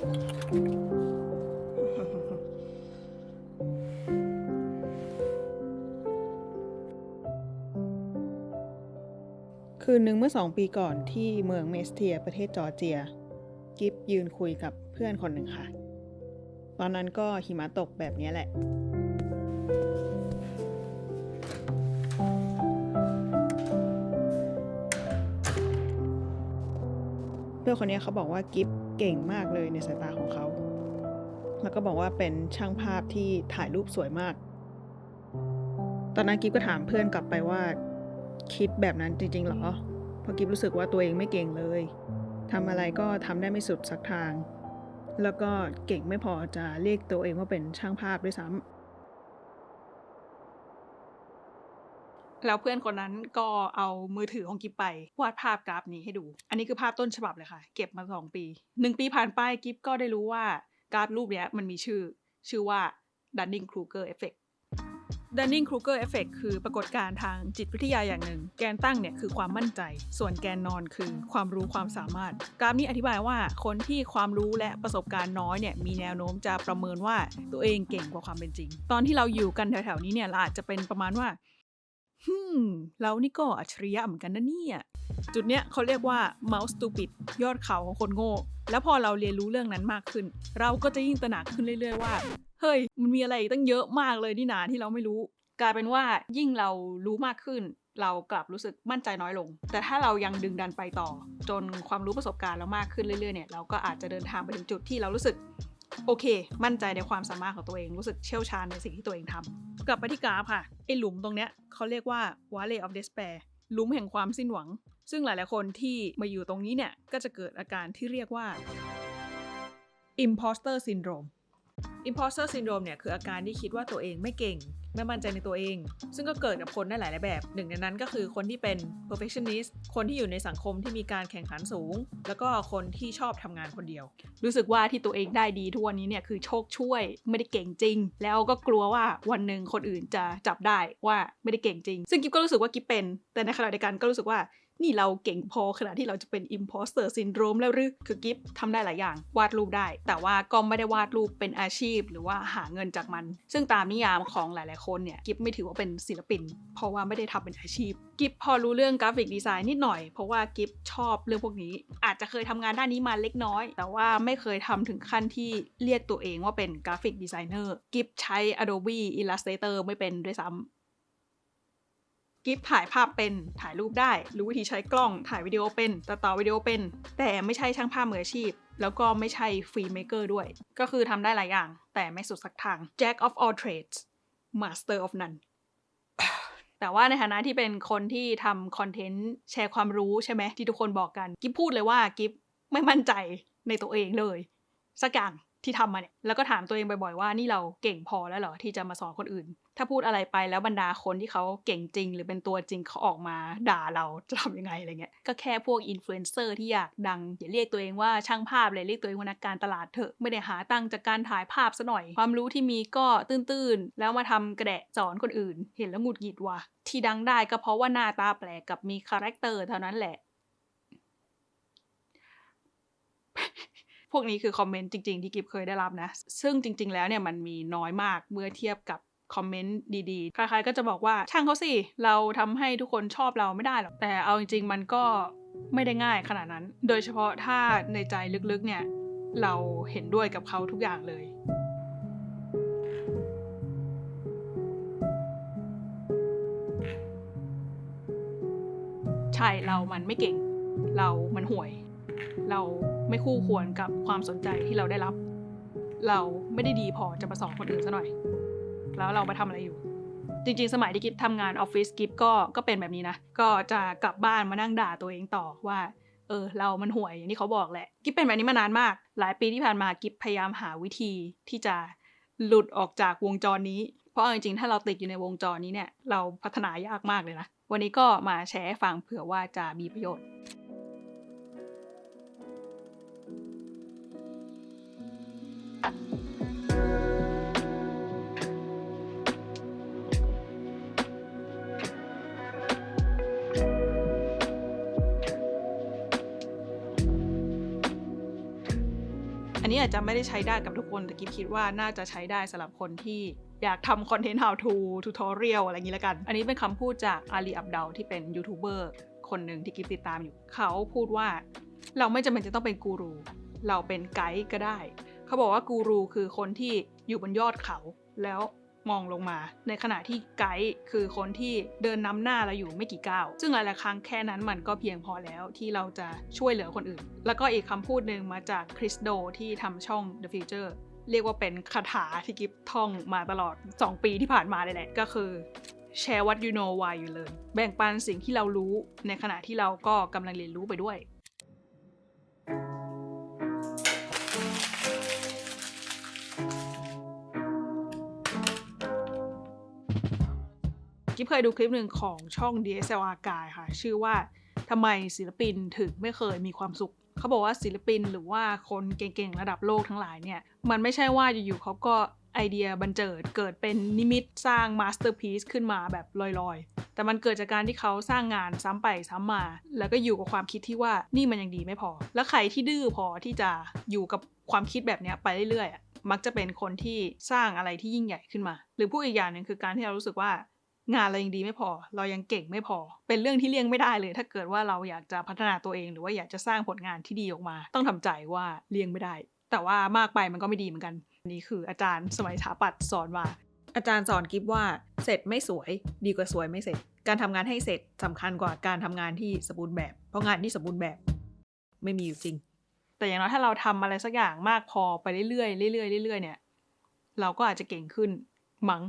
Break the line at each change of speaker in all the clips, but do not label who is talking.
คืนหนึ่งเมื่อ2 ปีก่อนที่เมืองเมสเทียประเทศจอร์เจียกิฟยืนคุยกับเพื่อนคนหนึ่งค่ะตอนนั้นก็หิมะตกแบบนี้แหละเพื่อนคนนี้เขาบอกว่ากิฟเก่งมากเลยในสายตาของเขาแล้วก็บอกว่าเป็นช่างภาพที่ถ่ายรูปสวยมากตอนนั้นกิฟก็ถามเพื่อนกลับไปว่าคิดแบบนั้นจริงๆหรอเพราะกิฟรู้สึกว่าตัวเองไม่เก่งเลยทำอะไรก็ทำได้ไม่สุดสักทางแล้วก็เก่งไม่พอจะเรียกตัวเองว่าเป็นช่างภาพด้วยซ้ำแล้วเพื่อนคนนั้นก็เอามือถือของกิฟไปวาดภาพกราฟนี้ให้ดูอันนี้คือภาพต้นฉบับเลยค่ะเก็บมา2 ปี1 ปีผ่านไปกิฟก็ได้รู้ว่ากราฟรูปนี้มันมีชื่อว่า Dunning-Kruger Effect Dunning-Kruger Effect คือปรากฏการณ์ทางจิตวิทยาอย่างหนึ่งแกนตั้งเนี่ยคือความมั่นใจส่วนแกนนอนคือความรู้ความสามารถกราฟนี้อธิบายว่าคนที่ความรู้และประสบการณ์น้อยเนี่ยมีแนวโน้มจะประเมินว่าตัวเองเก่งกว่าความเป็นจริงตอนที่เราอยู่กันแถวๆนี้เนี่ยเราอาจจะเป็นประมาณว่าเรานี่ก็อัจฉริยะเหมือนกันนะเนี่ยจุดเนี้ยเขาเรียกว่า Mount Stupid ยอดเขาของคนโง่แล้วพอเราเรียนรู้เรื่องนั้นมากขึ้นเราก็จะยิ่งตระหนักขึ้นเรื่อยๆว่าเฮ้ยมันมีอะไรตั้งเยอะมากเลยนี่นาที่เราไม่รู้กลายเป็นว่ายิ่งเรารู้มากขึ้นเรากลับรู้สึกมั่นใจน้อยลงแต่ถ้าเรายังดึงดันไปต่อจนความรู้ประสบการณ์เรามากขึ้นเรื่อยๆเนี่ยเราก็อาจจะเดินทางไปถึงจุดที่เรารู้สึกโอเคมั่นใจในความสามารถของตัวเองรู้สึกเชี่ยวชาญในสิ่งที่ตัวเองทำกลับไปที่กราฟค่ะไอ้หลุมตรงเนี้ยเขาเรียกว่า Valley of Despair หลุมแห่งความสิ้นหวังซึ่งหลายๆคนที่มาอยู่ตรงนี้เนี่ยก็จะเกิดอาการที่เรียกว่า Imposter Syndrome Imposter Syndrome เนี่ยคืออาการที่คิดว่าตัวเองไม่เก่งไม่มั่นใจในตัวเองซึ่งก็เกิดกับคนได้หลายแบบหนึ่งในนั้นก็คือคนที่เป็น perfectionist คนที่อยู่ในสังคมที่มีการแข่งขันสูงแล้วก็คนที่ชอบทำงานคนเดียวรู้สึกว่าที่ตัวเองได้ดีทุกวันนี้เนี่ยคือโชคช่วยไม่ได้เก่งจริงแล้วก็กลัวว่าวันหนึ่งคนอื่นจะจับได้ว่าไม่ได้เก่งจริงซึ่งกิ๊บก็รู้สึกว่ากิ๊บเป็นแต่ในขณะเดียวกันก็รู้สึกว่านี่เราเก่งพอขนาดที่เราจะเป็น imposter syndrome แล้วหรือคือกิฟทำได้หลายอย่างวาดรูปได้แต่ว่าก็ไม่ได้วาดรูปเป็นอาชีพหรือว่าหาเงินจากมันซึ่งตามนิยามของหลายๆคนเนี่ยกิฟไม่ถือว่าเป็นศิลปินเพราะว่าไม่ได้ทำเป็นอาชีพกิฟพอรู้เรื่องกราฟิกดีไซน์นิดหน่อยเพราะว่ากิฟชอบเรื่องพวกนี้อาจจะเคยทำงานด้านนี้มาเล็กน้อยแต่ว่าไม่เคยทำถึงขั้นที่เรียกตัวเองว่าเป็นกราฟิกดีไซเนอร์กิฟใช้ Adobe Illustrator ไม่เป็นด้วยซ้ำกิฟถ่ายภาพเป็นถ่ายรูปได้รู้วิธีใช้กล้องถ่ายวิดีโอเป็นตัดต่อวิดีโอเป็นแต่ไม่ใช่ช่างภาพมืออาชีพแล้วก็ไม่ใช่ฟรีเมเกอร์ด้วยก็คือทำได้หลายอย่างแต่ไม่สุดสักทาง Jack of all trades Master of none แต่ว่าในฐานะที่เป็นคนที่ทำคอนเทนต์แชร์ความรู้ใช่ไหมที่ทุกคนบอกกันกิฟพูดเลยว่ากิฟไม่มั่นใจในตัวเองเลยสักอย่างที่ทำมาเนี่ยแล้วก็ถามตัวเองบ่อยๆว่านี่เราเก่งพอแล้วเหรอที่จะมาสอนคนอื่นถ้าพูดอะไรไปแล้วบรรดาคนที่เขาเก่งจริงหรือเป็นตัวจริงเขาออกมาด่าเราจะทำยังไงอะไรเงี้ยก็แค่พวกอินฟลูเอนเซอร์ที่อยากดังอย่าเรียกตัวเองว่าช่างภาพเลยเรียกตัวเองว่านักการตลาดเถอะไม่ได้หาตังค์จากการถ่ายภาพซะหน่อยความรู้ที่มีก็ตื้นๆแล้วมาทำกระแดะสอนคนอื่นเห็นแล้วหงุดหงิดว่ะที่ดังได้ก็เพราะว่าหน้าตาแปลกกับมีคาแรคเตอร์เท่านั้นแหละพวกนี้คือคอมเมนต์จริงๆที่กิฟเคยได้รับนะซึ่งจริงๆแล้วเนี่ยมันมีน้อยมากเมื่อเทียบกับคอมเมนต์ดีๆใครๆก็จะบอกว่าช่างเขาสิเราทำให้ทุกคนชอบเราไม่ได้หรอกแต่เอาจริงๆมันก็ไม่ได้ง่ายขนาดนั้นโดยเฉพาะถ้าในใจลึกๆเนี่ยเราเห็นด้วยกับเขาทุกอย่างเลยใช่เรามันไม่เก่งเรามันห่วยเราไม่คู่ควรกับความสนใจที่เราได้รับเราไม่ได้ดีพอจะมาสอนคนอื่นซะหน่อยแล้วเรามาทำอะไรอยู่จริงๆสมัยที่กิฟทำงานออฟฟิศกิฟก็เป็นแบบนี้นะก็จะกลับบ้านมานั่งด่าตัวเองต่อว่าเรามันห่วยอย่างที่เขาบอกแหละกิฟเป็นแบบนี้มานานมากหลายปีที่ผ่านมากิฟพยายามหาวิธีที่จะหลุดออกจากวงจรนี้เพราะจริงๆถ้าเราติดอยู่ในวงจรนี้เนี่ยเราพัฒนายากมากเลยนะวันนี้ก็มาแชร์ให้ฟังเผื่อว่าจะมีประโยชน์อัน นนี้อาจจะไม่ได้ใช้ได้กับทุกคนแต่กิ๊บคิดว่าน่าจะใช้ได้สำหรับคนที่อยากทำคอนเทนต์ how to tutorial อะไรอย่างนี้แล้วกันอันนี้เป็นคำพูดจากอาลีอับดัลที่เป็นยูทูบเบอร์คนหนึ่งที่กิ๊บติดตามอยู่เขาพูดว่าเราไม่จำเป็นจะต้องเป็นกูรูเราเป็นไกด์ก็ได้เขาบอกว่ากูรูคือคนที่อยู่บนยอดเขาแล้วมองลงมาในขณะที่ไกด์คือคนที่เดินนำหน้าเราอยู่ไม่กี่ก้าวซึ่งหลายๆครั้งแค่นั้นมันก็เพียงพอแล้วที่เราจะช่วยเหลือคนอื่นแล้วก็อีกคำพูดหนึ่งมาจากคริสโดที่ทำช่อง The Future เรียกว่าเป็นคาถาที่กิ๊บท่องมาตลอด2 ปีที่ผ่านมาเลยแหละก็คือ share what you know while you learn แบ่งปันสิ่งที่เรารู้ในขณะที่เราก็กำลังเรียนรู้ไปด้วยกิ๊บเคยดูคลิปหนึ่งของช่อง DSLR Guy ค่ะชื่อว่าทำไมศิลปินถึงไม่เคยมีความสุขเขาบอกว่าศิลปินหรือว่าคนเก่งๆระดับโลกทั้งหลายเนี่ยมันไม่ใช่ว่าอยู่ๆเขาก็ไอเดียบันเจิดเกิดเป็นนิมิตสร้างมาสเตอร์พีซขึ้นมาแบบลอยๆแต่มันเกิดจากการที่เขาสร้างงานซ้ำไปซ้ำมาแล้วก็อยู่กับความคิดที่ว่านี่มันยังดีไม่พอแล้วใครที่ดื้อพอที่จะอยู่กับความคิดแบบนี้ไปเรื่อยๆมักจะเป็นคนที่สร้างอะไรที่ยิ่งใหญ่ขึ้นมาหรือพูดอีกอย่างนึงคือการที่เรารู้สึกว่างานเรายังดีไม่พอเรายังเก่งไม่พอเป็นเรื่องที่เลี่ยงไม่ได้เลยถ้าเกิดว่าเราอยากจะพัฒนาตัวเองหรือว่าอยากจะสร้างผลงานที่ดีออกมาต้องทำใจว่าเลี่ยงไม่ได้แต่ว่ามากไปมันก็ไม่ดีเหมือนกันนี่คืออาจารย์สมัยสถาปัตย์สอนว่าอาจารย์สอนกิ๊บว่าเสร็จไม่สวยดีกว่าสวยไม่เสร็จการทำงานให้เสร็จสำคัญกว่าการทำงานที่สมบูรณ์แบบเพราะงานที่สมบูรณ์แบบไม่มีอยู่จริงแต่อย่างน้อยถ้าเราทำอะไรสักอย่างมากพอไปเรื่อยๆเรื่อยๆเรื่อยๆเนี่ยเราก็อาจจะเก่งขึ้นมั้ง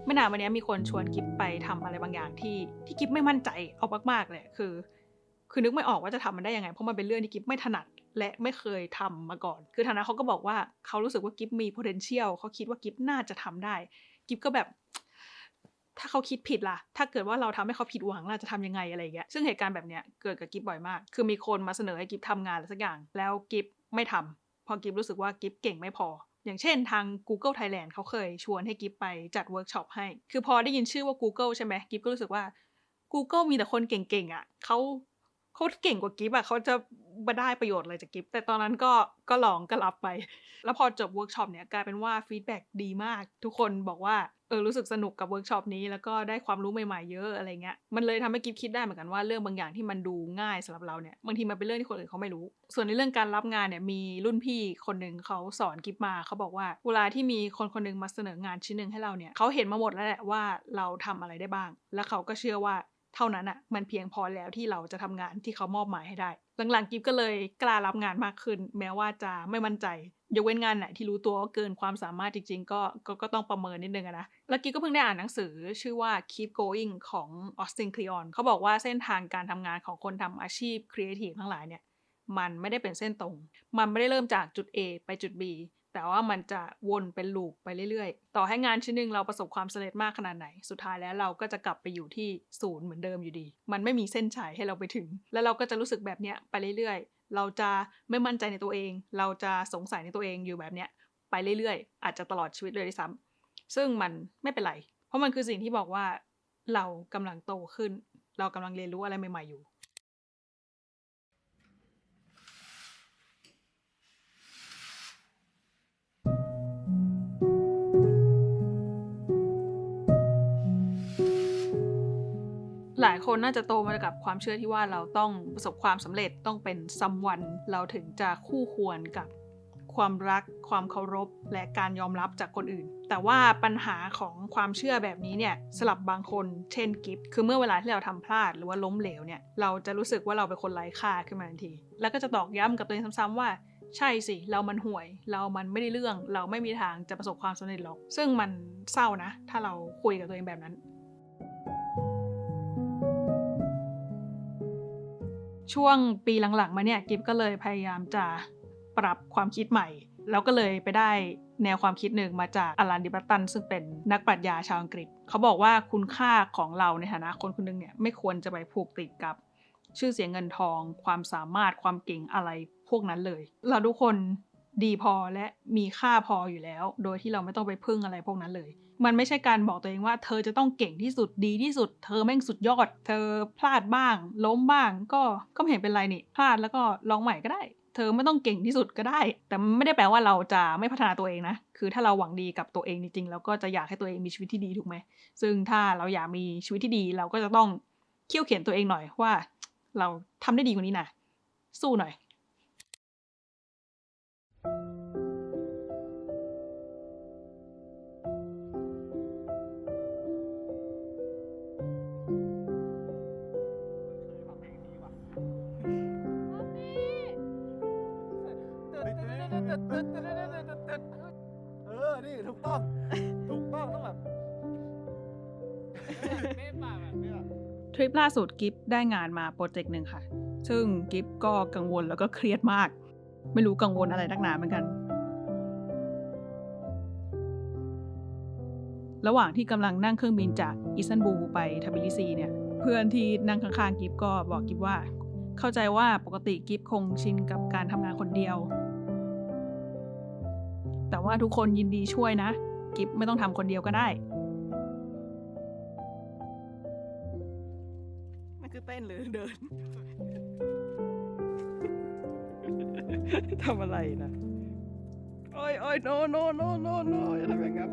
ไม่นานวันนี้มีคนชวนกิ๊บไปทำอะไรบางอย่างที่กิ๊บไม่มั่นใจเอามากๆเลยคือนึกไม่ออกว่าจะทำมันได้ยังไงเพราะมันเป็นเรื่องที่กิ๊บไม่ถนัดและไม่เคยทำมาก่อนคือฐานะเขาก็บอกว่าเขารู้สึกว่ากิ๊บมี potential เขาคิดว่ากิ๊บน่าจะทำได้กิ๊บก็แบบถ้าเขาคิดผิดล่ะถ้าเกิดว่าเราทำให้เขาผิดหวังเราจะทำยังไงอะไรอย่างเงี้ยซึ่งเหตุการณ์แบบเนี้ยเกิดกับกิ๊บบ่อยมากคือมีคนมาเสนอให้กิ๊บทำงานอะไรสักอย่างแล้วกิ๊บไม่ทำพอกิ๊บรู้สึกว่ากิ๊บเก่งไม่พออย่างเช่นทาง Google Thailand เขาเคยชวนให้กิ๊บไปจัดเวิร์กช็อปให้คือพอได้ยินชื่อว่า Google ใช่ไหมกิ๊บก็รู้สึกว่า Google มีแต่คนเก่งๆอ่ะเขาเก่งกว่ากิ๊บอ่ะเขาจะมาได้ประโยชน์อะไรจากกิ๊บแต่ตอนนั้นก็ลองก็รับไปแล้วพอจบเวิร์กช็อปเนี่ยกลายเป็นว่าฟีดแบ็กดีมากทุกคนบอกว่ารู้สึกสนุกกับเวิร์กช็อปนี้แล้วก็ได้ความรู้ใหม่ๆเยอะอะไรเงี้ยมันเลยทำให้กิ๊บคิดได้เหมือนกันว่าเรื่องบางอย่างที่มันดูง่ายสำหรับเราเนี่ยบางทีมันเป็นเรื่องที่คนอื่นเขาไม่รู้ส่วนในเรื่องการรับงานเนี่ยมีรุ่นพี่คนนึงเขาสอนกิ๊บมาเขาบอกว่าเวลาที่มีคนนึงมาเสนองานชิ้นนึงให้เราเนี่ยเขาเห็นมาหมดแล้วแหละว่าเราทำอะไรได้บ้างแล้วเขาก็เชื่อว่าเท่านั้นอ่ะมันเพียงพอแล้วที่เราจะทำงานที่เขามอบหมายให้ได้หลังๆกิ๊บก็เลยกล้ารับงานมากขึ้นแม้ว่าจะไม่มั่นใจยกเว้นงานไหนที่รู้ตัวว่าเกินความสามารถจริงๆก็ต้องประเมินนิดนึงนะแล้วกิ๊บก็เพิ่งได้อ่านหนังสือชื่อว่า Keep Going ของ Austin Kleon เขาบอกว่าเส้นทางการทำงานของคนทำอาชีพครีเอทีฟทั้งหลายเนี่ยมันไม่ได้เป็นเส้นตรงมันไม่ได้เริ่มจากจุด A ไปจุด Bแต่ว่ามันจะวนเป็นลูปไปเรื่อยๆต่อให้งานชิ้นนึงเราประสบความสำเร็จมากขนาดไหนสุดท้ายแล้วเราก็จะกลับไปอยู่ที่ศูนย์เหมือนเดิมอยู่ดีมันไม่มีเส้นชัยให้เราไปถึงแล้วเราก็จะรู้สึกแบบเนี้ยไปเรื่อยๆเราจะไม่มั่นใจในตัวเองเราจะสงสัยในตัวเองอยู่แบบเนี้ยไปเรื่อยๆอาจจะตลอดชีวิตเลยด้วยซ้ำซึ่งมันไม่เป็นไรเพราะมันคือสิ่งที่บอกว่าเรากำลังโตขึ้นเรากำลังเรียนรู้อะไรใหม่ๆอยู่หลายคนน่าจะโตมากับความเชื่อที่ว่าเราต้องประสบความสำเร็จต้องเป็น someone เราถึงจะคู่ควรกับความรักความเคารพและการยอมรับจากคนอื่นแต่ว่าปัญหาของความเชื่อแบบนี้เนี่ยสำหรับบางคนเช่นกิฟคือเมื่อเวลาที่เราทำพลาดหรือว่าล้มเหลวเนี่ยเราจะรู้สึกว่าเราเป็นคนไร้ค่าขึ้นมาทันทีแล้วก็จะตอกย้ำกับตัวเองซ้ำๆว่าใช่สิเรามันห่วยเรามันไม่ได้เรื่องเราไม่มีทางจะประสบความสำเร็จหรอกซึ่งมันเศร้านะถ้าเราคุยกับตัวเองแบบนั้นช่วงปีหลังๆมาเนี่ยกิฟก็เลยพยายามจะปรับความคิดใหม่แล้วก็เลยไปได้แนวความคิดหนึ่งมาจากอลัน ดิบัตตันซึ่งเป็นนักปรัชญาชาวอังกฤษเขาบอกว่าคุณค่าของเราในฐานะคนคนนึงเนี่ยไม่ควรจะไปผูกติดกับชื่อเสียงเงินทองความสามารถความเก่งอะไรพวกนั้นเลยเราทุกคน ดีพอและมีค่าพออยู่แล้วโดยที่เราไม่ต้องไปพึ่งอะไรพวกนั้นเลยมันไม่ใช่การบอกตัวเองว่าเธอจะต้องเก่งที่สุดดีที่สุดเธอแม่งสุดยอดเธอพลาดบ้างล้มบ้างก็ไม่เห็นเป็นไรนี่พลาดแล้วก็ลองใหม่ก็ได้เธอไม่ต้องเก่งที่สุดก็ได้แต่ไม่ได้แปลว่าเราจะไม่พัฒนาตัวเองนะคือถ้าเราหวังดีกับตัวเองจริงๆเราก็จะอยากให้ตัวเองมีชีวิตที่ดีถูกไหมซึ่งถ้าเราอยากมีชีวิตที่ดีเราก็จะต้องเคี่ยวเข็นตัวเองหน่อยว่าเราทำได้ดีกว่านี้นะสู้หน่อย
นี่ถูกต้องต้องแบบไม่ปากแบบนี้
ทริปล่าสุดกิฟได้งานมาโปรเจกต์หนึ่งค่ะซึ่งกิฟก็กังวลแล้วก็เครียดมากไม่รู้กังวลอะไรนักหนาเหมือนกันระหว่างที่กำลังนั่งเครื่องบินจากอิสตันบูลไปทบิลิซีเนี่ยเพื่อนที่นั่งข้างๆกิฟก็บอกกิฟว่าเข้าใจว่าปกติกิฟคงชินกับการทำงานคนเดียวแต่ว่าทุกคนยินดีช่วยนะกิฟไม่ต้องทำคนเดียวก็ได้มันคือเต้นหรือเดิน ทำอะไรนะโอ้ยโนอย่าทำอย่างนั้น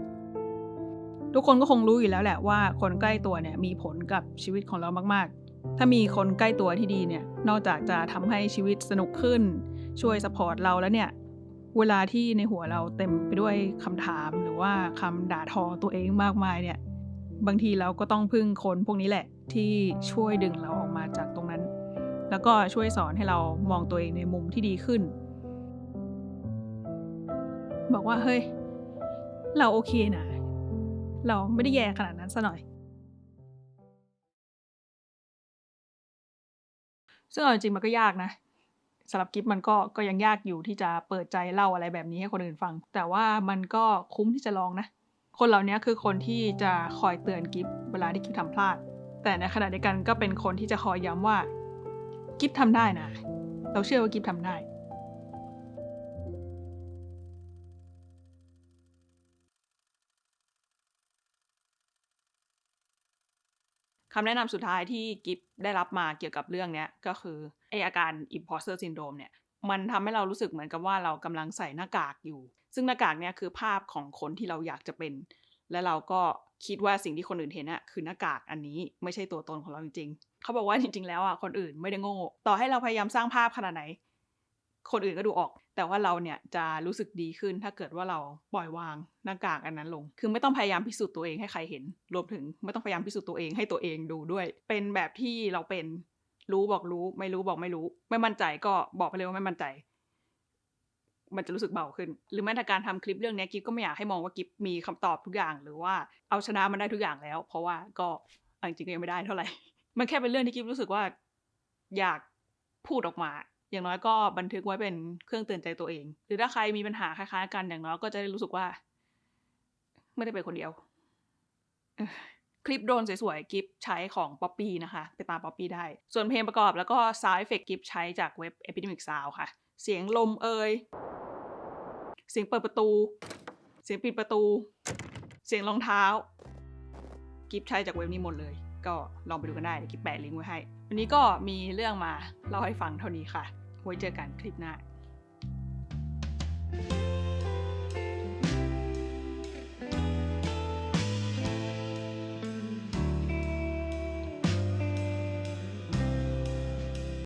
ทุกคนก็คงรู้อยู่แล้วแหละว่าคนใกล้ตัวเนี่ยมีผลกับชีวิตของเรามากๆถ้ามีคนใกล้ตัวที่ดีเนี่ยนอกจากจะทำให้ชีวิตสนุกขึ้นช่วยซัพพอร์ตเราแล้วเนี่ยเวลาที่ในหัวเราเต็มไปด้วยคำถามหรือว่าคำด่าทอตัวเองมากมายเนี่ยบางทีเราก็ต้องพึ่งคนพวกนี้แหละที่ช่วยดึงเราออกมาจากตรงนั้นแล้วก็ช่วยสอนให้เรามองตัวเองในมุมที่ดีขึ้นบอกว่าเฮ้ยเราโอเคนะเราไม่ได้แย่ขนาดนั้นซะหน่อยซึ่งเอาจริงมันก็ยากนะสำหรับกิฟมันก็ยังยากอยู่ที่จะเปิดใจเล่าอะไรแบบนี้ให้คนอื่นฟังแต่ว่ามันก็คุ้มที่จะลองนะคนเหล่านี้คือคนที่จะคอยเตือนกิฟเวลาที่กิฟทำพลาดแต่ในขณะเดียวกันก็เป็นคนที่จะคอยย้ำว่ากิฟทำได้นะเราเชื่อว่ากิฟทำได้คำแนะนำสุดท้ายที่กิฟได้รับมาเกี่ยวกับเรื่องนี้ก็คือไออาการ imposter syndrome เนี่ยมันทำให้เรารู้สึกเหมือนกับว่าเรากำลังใส่หน้ากากอยู่ซึ่งหน้ากากเนี่ยคือภาพของคนที่เราอยากจะเป็นและเราก็คิดว่าสิ่งที่คนอื่นเห็นอะคือหน้ากากอันนี้ไม่ใช่ตัวตนของเราจริงๆเขาบอกว่าจริงๆแล้วอะคนอื่นไม่ได้โง่ต่อให้เราพยายามสร้างภาพขนาดไหนคนอื่นก็ดูออกแต่ว่าเราเนี่ยจะรู้สึกดีขึ้นถ้าเกิดว่าเราปล่อยวางหน้ากากอันนั้นลงคือไม่ต้องพยายามพิสูจน์ตัวเองให้ใครเห็นรวมถึงไม่ต้องพยายามพิสูจน์ตัวเองให้ตัวเองดูด้วยเป็นแบบที่เราเป็นรู้บอกรู้ไม่รู้บอกไม่รู้ไม่มั่นใจก็บอกไปเลยว่าไม่มั่นใจมันจะรู้สึกเบาขึ้นหรือแม้แต่การทำคลิปเรื่องนี้กิ๊บก็ไม่อยากให้มองว่ากิ๊บมีคำตอบทุกอย่างหรือว่าเอาชนะมันได้ทุกอย่างแล้วเพราะว่าก็จริงๆก็ยังไม่ได้เท่าไหร่มันแค่เป็นเรื่องที่กิ๊บรู้สึกว่าอยากพูดออกมาอย่างน้อยก็บันทึกไว้เป็นเครื่องเตือนใจตัวเองหรือถ้าใครมีปัญหาคล้ายๆกันอย่างน้อยก็จะได้รู้สึกว่าไม่ได้เป็นคนเดียวคลิปโดรนสวยๆกิฟใช้ของ Poppy นะคะไปตาม Poppy ได้ส่วนเพลงประกอบแล้วก็ Sound Effect กิฟใช้จากเว็บ Epidemic Sound ค่ะเสียงลมเสียงเปิดประตูเสียงปิดประตูเสียงรองเท้ากิฟใช้จากเว็บนี้หมดเลยก็ลองไปดูกันได้เดี๋ยวกิฟแปะลิงก์ไว้ให้วันนี้ก็มีเรื่องมาเล่าให้ฟังเท่านี้ค่ะไว้เจอกันคลิปหน้า